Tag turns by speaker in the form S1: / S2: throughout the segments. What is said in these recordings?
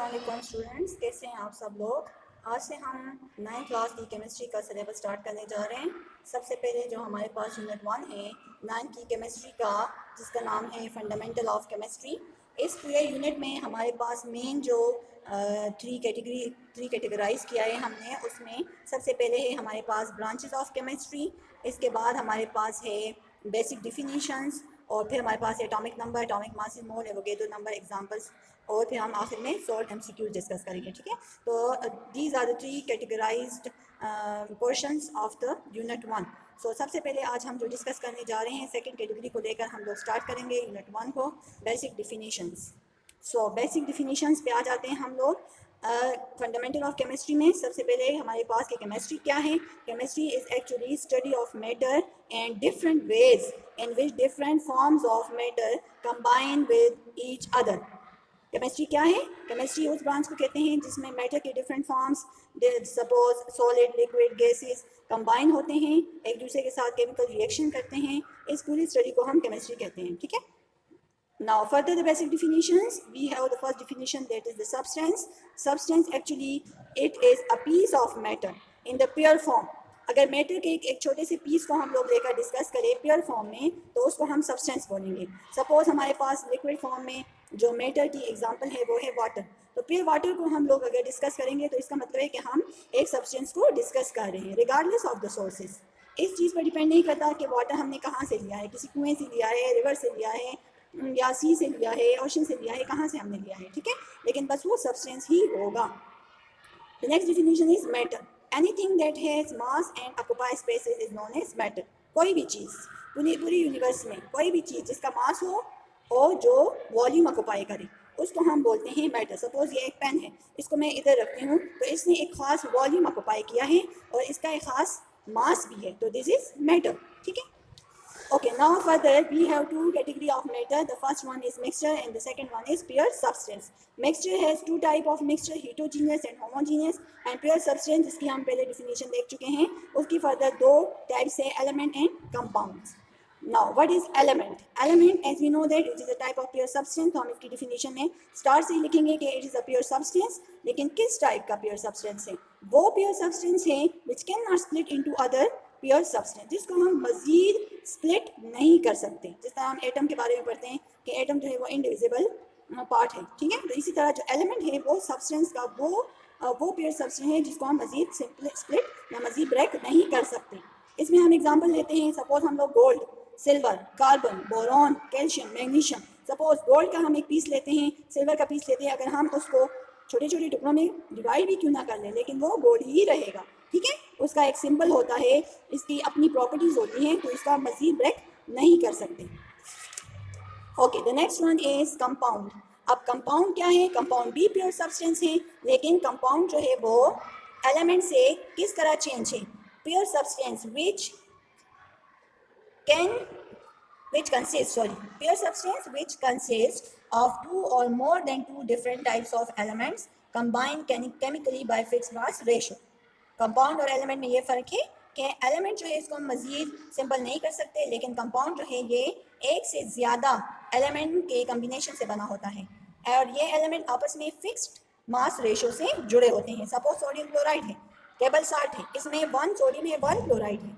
S1: अस्सलाम स्टूडेंट्स, कैसे हैं आप सब लोग। आज से हम 9th क्लास की केमिस्ट्री का सिलेबस स्टार्ट करने जा रहे हैं। सबसे पहले जो हमारे पास यूनिट 1 है 9th की केमिस्ट्री का, जिसका नाम है फंडामेंटल ऑफ केमिस्ट्री। इस पूरे यूनिट में हमारे पास मेन जो थ्री कैटेगराइज किया है हमने, उसमें सबसे पहले है हमारे पास ब्रांचेस ऑफ केमिस्ट्री, इसके बाद हमारे पास है बेसिक डिफिनीशंस, और फिर हमारे पास एटॉमिक नंबर, एटॉमिक मास इन मोल, एवोगैड्रो नंबर, एग्जांपल्स, और फिर हम आखिर में सॉल्ट एमसीक्यूज डिस्कस करेंगे। ठीक है, तो these are the 3 categorised portions of the unit 1। सो सबसे पहले आज हम जो डिस्कस करने जा रहे हैं सेकंड कैटेगरी को लेकर हम लोग स्टार्ट करेंगे यूनिट 1 को, basic definitions. So basic definitions पे आ जाते हैं हम लोग। फंडामेंटल ऑफ केमिस्ट्री में सबसे पहले हमारे पास कि केमिस्ट्री क्या है। Chemistry is actually study of matter and different ways in which different forms of matter combine with each other. Chemistry क्या है? केमिस्ट्री उस ब्रांच को कहते हैं जिसमें मैटर के different forms, suppose solid, liquid, gases combine होते हैं, एक दूसरे के साथ केमिकल रिएक्शन करते हैं। इस पूरी स्टडी को हम केमिस्ट्री कहते हैं। ठीक है, now further the basic definitions, we have the first definition, that is the substance. Substance actually it is a piece of matter in the pure form. अगर मैटर के एक छोटे से पीस को हम लोग लेकर डिस्कस करें प्योर फॉर्म में, तो उसको हम सब्सटेंस बोलेंगे। सपोज हमारे पास लिक्विड फॉर्म में जो मैटर की एग्जांपल है वो है वाटर, तो प्योर वाटर को हम लोग अगर डिस्कस करेंगे तो इसका मतलब है कि हम एक सब्सटेंस को डिस्कस कर रहे हैं रिगार्डलेस ऑफ द सोर्सेज। इस चीज़ पर डिपेंड नहीं करता कि वाटर हमने कहाँ से लिया है, किसी कुएँ से लिया है, रिवर से लिया है, या सी से लिया है, ओशन से लिया है, कहाँ से हमने लिया है। ठीक है, लेकिन बस वो सब्सटेंस ही होगा। The next definition is matter. Anything that has mass and occupies spaces is known as matter. कोई भी चीज़ पूरी यूनिवर्स में कोई भी चीज़ जिसका मास हो और जो वॉल्यूम ऑक्यूपाई करे उसको हम बोलते हैं मैटर। सपोज ये एक पेन है, इसको मैं इधर रखती हूँ तो इसने एक खास वॉल्यूम ऑक्यूपाई किया है और इसका एक खास मास भी है, तो दिस इज मैटर। ठीक है, okay, now further we have 2 category of matter. The first one is mixture and the second one is pure substance. Mixture has 2 type of mixture, heterogeneous and homogeneous, and pure substance जिसकी हम पहले definition देख चुके हैं, उसकी further 2 types है, element and compounds. Now what is element? Element as we know that it is a type of pure substance। तो हम इसकी definition में स्टार से लिखेंगे कि it is a pure substance, लेकिन किस type का pure substance है? वो pure substance है which cannot split into other pure substance, जिसको हम मजीद स्प्लिट नहीं कर सकते। जिस तरह हम एटम के बारे में पढ़ते हैं कि एटम जो है वो इंडिविजिबल पार्ट है। ठीक है, तो इसी तरह जो एलिमेंट है वो सब्सटेंस का वो प्योर सब्सटेंस है जिसको हम मजीद स्प्लिट या मजीद ब्रेक नहीं कर सकते। इसमें हम एग्जांपल लेते हैं, सपोज हम लोग gold, silver, carbon, boron, calcium, magnesium. Suppose gold का हम एक पीस लेते हैं, सिल्वर का पीस लेते हैं, अगर हम उसको छोटे छोटे टुकड़ों में डिवाइड भी क्यों ना कर लें, लेकिन वो गोल्ड ही रहेगा। ठीक है, उसका एक सिंबल होता है, इसकी अपनी प्रॉपर्टीज होती हैं, तो इसका मजीद ब्रेक नहीं कर सकते। Okay, the next one is compound. अब कंपाउंड क्या है? कंपाउंड भी प्योर सब्सटेंस है, लेकिन कंपाउंड जो है वो एलिमेंट से किस तरह चेंज है। Pure substance pure substance which consists of 2 or more than 2 different types of elements combined chemically by fixed mass ratio। Compound और एलिमेंट में ये फ़र्क है कि एलिमेंट जो है इसको हम मज़ीद सिंपल नहीं कर सकते, लेकिन कंपाउंड जो है ये एक से ज़्यादा एलिमेंट के कम्बिनेशन से बना होता है और ये एलिमेंट आपस में फिक्स्ड मास रेशो से जुड़े होते हैं। सपोज सोडियम क्लोराइड है, टेबल साल्ट है, इसमें 1 सोडियम है, 1 क्लोराइड है।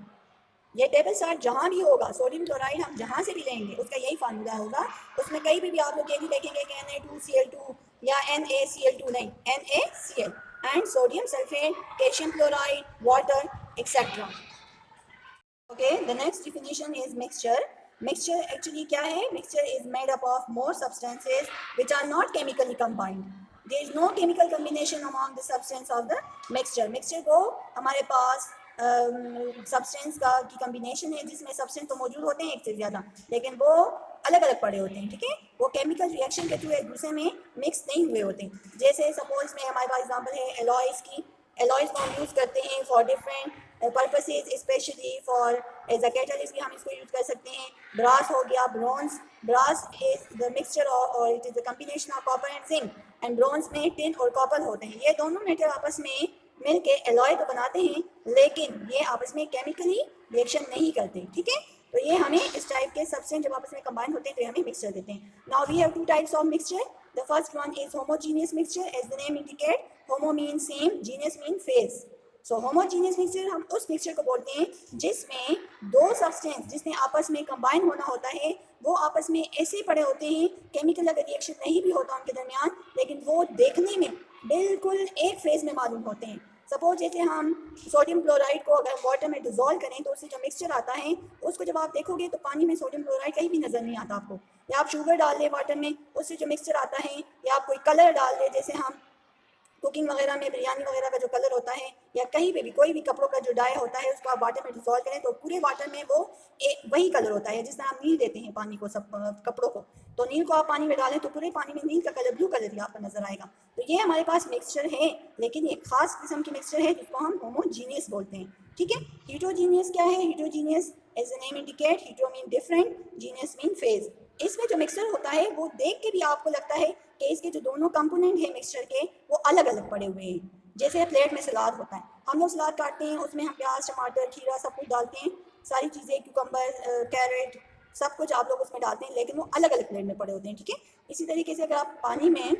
S1: ये टेबल साल्ट जहाँ भी होगा, सोडियम क्लोराइड हम जहाँ से भी लेंगे उसका यही फार्मूला होगा। उसमें कहीं भी आप लोग ये नहीं देखेंगे कि Na2Cl2 या NaCl2, नहीं, NaCl। and sodium sulfate, calcium chloride, water, etc. Okay, the next definition is mixture. Mixture actually क्या है? Mixture is made up of more substances which are not chemically combined. There is no chemical combination among the substance of the mixture. Mixture को हमारे पास substance की combination है जिसमें substance तो मौजूद होते हैं एक से ज़्यादा, लेकिन वो अलग अलग पड़े होते हैं। ठीक है, वो केमिकल रिएक्शन के थ्रू एक दूसरे में मिक्स नहीं हुए होते। जैसे सपोज में हमारे पास एग्जांपल है एलॉयज़ की। एलॉयज़ को हम यूज़ करते हैं for different purposes, specially for as a catalyst भी हम इसको यूज़ कर सकते हैं। ब्रास हो गया, bronze. Brass is the mixture और it is the combination of copper and zinc, and bronze में टिन और कॉपर होते हैं। ये दोनों मेटल आपस में मिल के एलॉय को बनाते हैं, लेकिन ये आपस में केमिकली रिएक्शन नहीं करते। ठीक है, तो ये हमें इस टाइप के सब्सटेंस जब आपस में कंबाइन होते हैं तो हमें मिक्सचर देते हैं. Now we have two types of mixture. The first one is homogeneous mixture. As the name indicate, homo mean same, genius mean phase. So homogeneous mixture हम उस मिक्सचर को बोलते हैं जिसमें दो सब्सटेंस जिसमें आपस में कंबाइन होना होता है वो आपस में ऐसे पड़े होते हैं, केमिकल अगर रिएक्शन नहीं भी होता उनके दरमियान, लेकिन वो देखने में बिल्कुल एक फेज में मालूम होते हैं. सपोज जैसे हम सोडियम क्लोराइड को अगर वाटर में डिजोल्व करें तो उससे जो मिक्सचर आता है उसको जब आप देखोगे तो पानी में सोडियम क्लोराइड कहीं भी नज़र नहीं आता आपको. या आप शुगर डाल दें वाटर में, उससे जो मिक्सचर आता है, या आप कोई कलर डाल दें, जैसे हम कुकिंग वगैरह में बिरयानी वगैरह का जो कलर होता है, या कहीं पे भी कोई भी कपड़ों का जो डाई होता है उसको आप वाटर में डिसॉल्व करें तो पूरे वाटर में वो वही कलर होता है. जिस तरह आप नील देते हैं पानी को, सब कपड़ों को, तो नील को आप पानी में डालें तो पूरे पानी में नील का कलर ब्लू कलर ही आपको नजर आएगा. तो ये हमारे पास मिक्सचर है, लेकिन एक खास किस्म की मिक्सचर है जिसको हम होमोजीनियस बोलते हैं. ठीक है. हीटरोजीनियस क्या है? Heterogeneous as the name indicate, hetero mean different, genius mean phase. इसमें जो मिक्सचर होता है वो देख के भी आपको लगता है कि इसके जो दोनों कंपोनेंट हैं मिक्सचर के वो अलग अलग पड़े हुए हैं. जैसे प्लेट में सलाद होता है, हम लोग सलाद काटते हैं, उसमें हम प्याज, टमाटर, खीरा सब कुछ डालते हैं, सारी चीज़ें, क्यूकम्बर, कैरेट, सब कुछ आप लोग उसमें डालते हैं, लेकिन वो अलग अलग प्लेट में पड़े होते हैं. ठीक है. इसी तरीके से अगर आप पानी में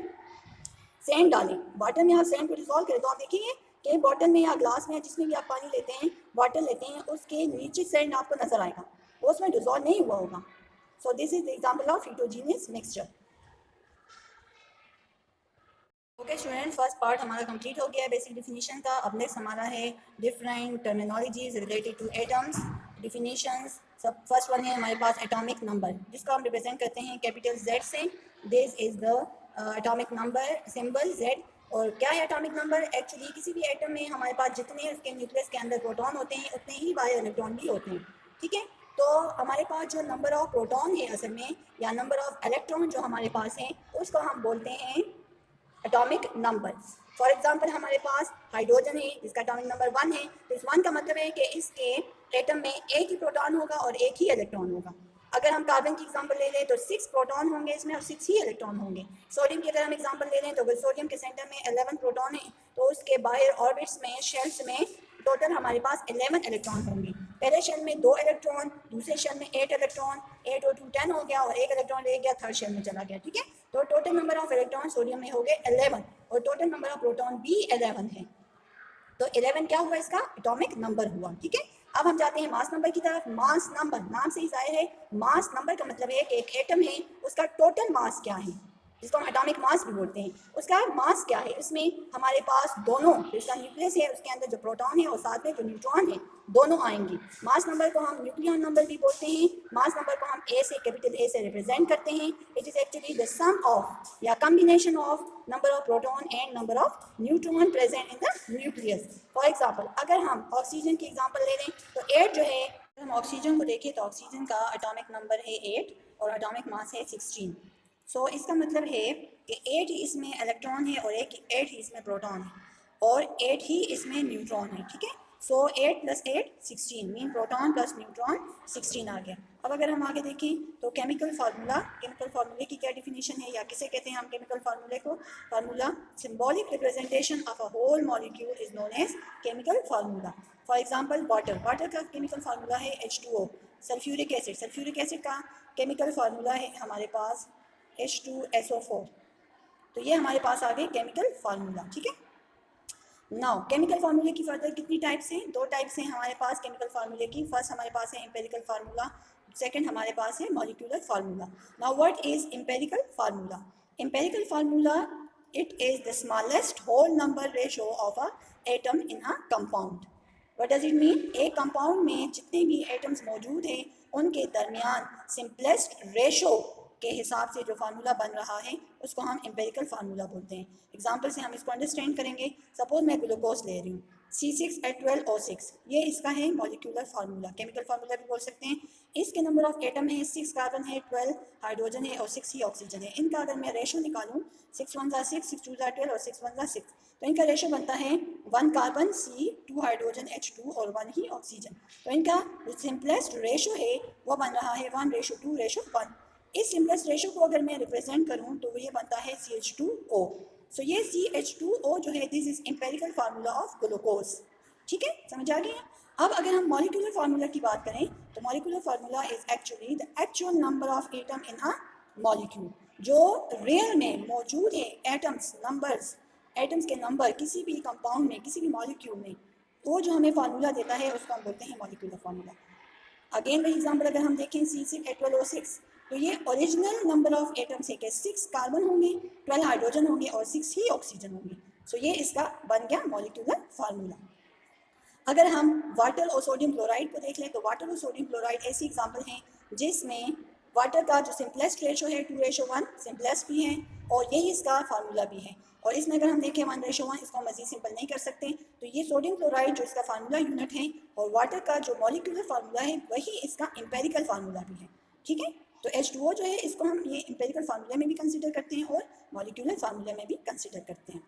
S1: सैंड डालें, वाटर में आप सैंड को डिसॉल्व करें तो आप देखेंगे कि बॉटल में या ग्लास में जिसमें भी आप पानी लेते हैं, वाटर लेते हैं, उसके नीचे सैंड आपको नजर आएगा, वो उसमें डिसॉल्व नहीं हुआ होगा. So this is the example of heterogeneous mixture. Okay student, first part हमारा कंप्लीट हो गया है बेसिक डिफिनीशन का. अब नेक्स्ट हमारा है different terminologies related two atoms, definitions. सब फर्स्ट वन है हमारे पास एटॉमिक नंबर, जिसको हम रिप्रेजेंट करते हैं कैपिटल Z से. This is the atomic number symbol Z. और क्या है एटॉमिक नंबर? एक्चुअली किसी भी एटम में हमारे पास जितने उसके न्यूक्लियस के अंदर प्रोटॉन होते हैं उतने ही बायो इलेक्ट्रॉन भी होते हैं. ठीक है. तो हमारे पास जो नंबर ऑफ प्रोटॉन है असल में, या नंबर ऑफ इलेक्ट्रॉन जो हमारे पास हैं, उसको हम बोलते हैं एटॉमिक नंबर. फॉर एग्जांपल हमारे पास हाइड्रोजन है जिसका एटॉमिक नंबर 1 है, तो इस 1 का मतलब है कि इसके एटम में एक ही प्रोटॉन होगा और एक ही इलेक्ट्रॉन होगा. अगर हम कार्बन की एग्जांपल ले लें तो 6 प्रोटॉन होंगे इसमें और 6 ही इलेक्ट्रॉन होंगे. सोडियम की अगर हम एग्जांपल ले लें तो अगर सोडियम के सेंटर में 11 प्रोटॉन है तो उसके बाहर ऑर्बिट्स में, शेल्स में टोटल हमारे पास 11 इलेक्ट्रॉन होंगे. पहले शेल में 2 इलेक्ट्रॉन, दूसरे शेल में 8 इलेक्ट्रॉन, 8 और 2 10 हो गया, और एक इलेक्ट्रॉन रह गया, थर्ड शेल में चला गया. ठीक है. तो total number of electron sodium में हो गए 11, और टोटल नंबर ऑफ प्रोटॉन भी 11 है. तो 11 क्या हुआ? इसका एटॉमिक नंबर हुआ. ठीक है. अब हम जाते हैं मास नंबर की तरफ. मास नंबर, नाम से ही जाहिर है, मास नंबर का मतलब है कि एक एटम है उसका टोटल मास क्या है, जिसको हम एटॉमिक मास भी बोलते हैं. उसका मास क्या है? इसमें हमारे पास दोनों, जिसका न्यूक्लियस है उसके अंदर जो प्रोटॉन है और साथ में जो न्यूट्रॉन है, दोनों आएंगे. मास नंबर को हम न्यूक्लियन नंबर भी बोलते हैं. मास नंबर को हम ए से, कैपिटल ए से रिप्रेजेंट करते हैं. It is actually the sum of या combination of number of proton and number of neutron present in the nucleus. For example अगर हम ऑक्सीजन की एग्जाम्पल ले लें तो 8 जो है, हम ऑक्सीजन को देखें तो ऑक्सीजन का एटॉमिक नंबर है 8 और एटॉमिक मास है 16. सो इसका मतलब है कि 8 ही इसमें इलेक्ट्रॉन है और 8 ही इसमें प्रोटॉन है और 8 ही इसमें न्यूट्रॉन है. ठीक है. सो 8 + 8 16 मीन प्रोटॉन प्लस न्यूट्रॉन 16 आ गया. अब अगर हम आगे देखें तो केमिकल फार्मूले की क्या डिफिनीशन है, या किसे कहते हैं हम केमिकल फार्मूले को? Formula, symbolic representation of a whole molecule is known as chemical formula. For example water का केमिकल फार्मूला है H2O. सल्फ्यूरिक एसिड का केमिकल फार्मूला है हमारे पास H2SO4. तो ये हमारे पास आ गए केमिकल फार्मूला. ठीक है. नाउ केमिकल फार्मूले की फर्दर कितनी टाइप्स हैं? 2 टाइप्स हैं हमारे पास केमिकल फार्मूले की. फर्स्ट हमारे पास है एम्पेरिकल फार्मूला, सेकंड हमारे पास है molecular formula. Now what is empirical formula? Empirical formula, it is the smallest whole number ratio of a atom in a compound. What does it mean? एक compound में जितने भी एटम्स मौजूद हैं उनके दरमियान सिंपलेस्ट रेशो के हिसाब से जो फार्मूला बन रहा है उसको हम एम्पेरिकल फार्मूला बोलते हैं. एग्जांपल से हम इसको अंडरस्टैंड करेंगे. सपोज मैं ग्लूकोज ले रही हूँ, C6H12O6, ये इसका है मॉलिक्यूलर फार्मूला, केमिकल फार्मूला भी बोल सकते हैं. इसके नंबर ऑफ एटम है 6 कार्बन है, 12 हाइड्रोजन है और 6 ही ऑक्सीजन है. इनका अगर मैं रेशो निकालूँ, 6 1 = 6, 6 2 = 12 और 6 1 = 6, तो इनका रेशो बनता है 1 कार्बन C, 2 हाइड्रोजन H2 और 1 ही ऑक्सीजन. तो इनका जो सिंपलेस्ट रेशो है वो बन रहा है 1:2:1. इस सिंपलेस्ट रेशो को अगर मैं रिप्रेजेंट करूं तो ये बनता है CH2O. सो ये CH2O जो है, this is empirical formula of glucose. ठीक है, समझ आ गया. अब अगर हम मॉलिक्यूलर फार्मूला की बात करें तो molecular formula is actually the actual number of atom in a molecule, जो रियल में मौजूद है एटम्स नंबर्स, एटम्स के नंबर किसी भी कंपाउंड में, किसी भी मॉलिक्यूल में, वो जो हमें फार्मूला देता है उसको हम बोलते हैं मॉलिक्यूलर फार्मूला। अगेन वही एग्जाम्पल अगर हम देखें C6H12O6, तो ये ओरिजिनल नंबर ऑफ एटम्स है कि 6 कार्बन होंगे, 12 हाइड्रोजन होंगे और 6 ही ऑक्सीजन होंगे। सो ये इसका बन गया मॉलिक्यूलर फार्मूला। अगर हम वाटर और सोडियम क्लोराइड को देख लें तो वाटर और सोडियम क्लोराइड ऐसी एग्जाम्पल हैं जिसमें वाटर का जो सिंपलेस्ट रेशो है 2:1 सिंपलेस्ट भी है और यही इसका फार्मूला भी है। और इसमें अगर हम देखें 1:1 इसको मज़ीद सिंपल नहीं कर सकते, तो ये सोडियम क्लोराइड जो इसका फार्मूला यूनिट है और वाटर का जो मॉलिक्यूलर फार्मूला है वही इसका एम्पेरिकल फार्मूला भी है। ठीक है, तो H2O जो है इसको हम ये एम्पेरिकल फार्मूले में भी कंसिडर करते हैं और मॉलिक्यूलर फार्मूले में भी कंसिडर करते हैं।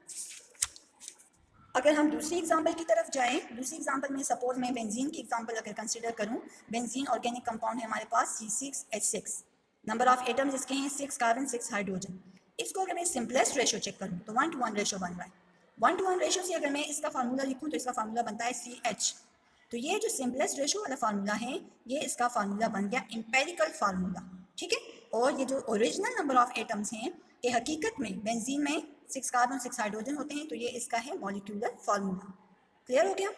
S1: अगर हम दूसरी एग्जांपल की तरफ जाएं, दूसरी एग्जांपल में सपोज मैं बेंजीन की एग्जांपल अगर कंसिडर करूं, बेंजीन ऑर्गेनिक कंपाउंड है हमारे पास C6H6, नंबर ऑफ एटम्स इसके हैं 6 कार्बन 6 हाइड्रोजन। इसको अगर मैं सिंपलेस्ट रेशो चेक करूं तो 1:1 रेशो बन रहा है। 1:1 रेशो से अगर मैं इसका फार्मूला लिखूं तो इसका फार्मूला बनता है CH। तो ये जो सिंपलेस्ट रेशो वाला फार्मूला है ये इसका फार्मूला बन गया एम्पेरिकल फार्मूला। ठीक है, और ये जो ओरिजिनल नंबर ऑफ एटम्स हैं कि हकीकत में बेंजीन में 6 कार्बन 6 हाइड्रोजन होते हैं, तो ये इसका है मॉलिक्यूलर फार्मूला। क्लियर हो गया?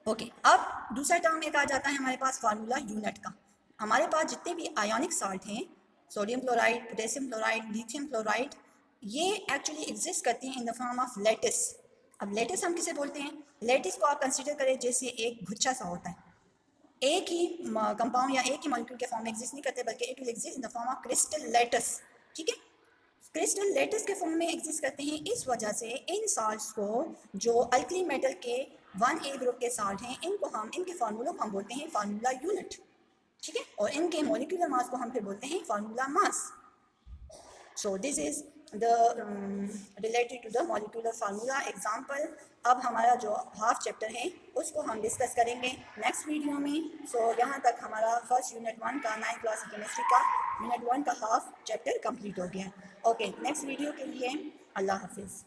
S1: ओके, अब दूसरा टर्म एक आ जाता है हमारे पास फार्मूला यूनिट का। हमारे पास जितने भी आयोनिक साल्ट हैं, sodium chloride, potassium chloride, lithium chloride, ये एक्चुअली एग्जिस्ट करती हैं in the form of lattice. अब लेटिस हम किसे बोलते हैं? लेटिस को आप कंसिडर करें जैसे एक गुच्छा सा होता है, एक ही कंपाउंड या एक ही मॉलिक्यूल के फॉर्म में एग्जिस्ट नहीं करते बल्कि it will exist in the form of crystal lettuce. ठीक है, क्रिस्टल लेटिस के फॉर्म में एग्जिस्ट करते हैं, इस वजह से इन साल्ट्स को जो अल्कली मेटल के 1A ग्रुप के साल्ट हैं इनके फार्मूलों को हम बोलते हैं फार्मूला यूनिट। ठीक है, और इनके मॉलिक्यूलर मास को हम फिर बोलते हैं formula mass. So this is the related to the molecular formula example. अब हमारा जो हाफ चैप्टर है उसको हम डिस्कस करेंगे नेक्स्ट वीडियो में। सो यहाँ तक हमारा फर्स्ट यूनिट 1 का 9th क्लास केमिस्ट्री का यूनिट 1 का हाफ चैप्टर कंप्लीट हो गया। ओके, नेक्स्ट वीडियो के लिए अल्लाह हाफिज़।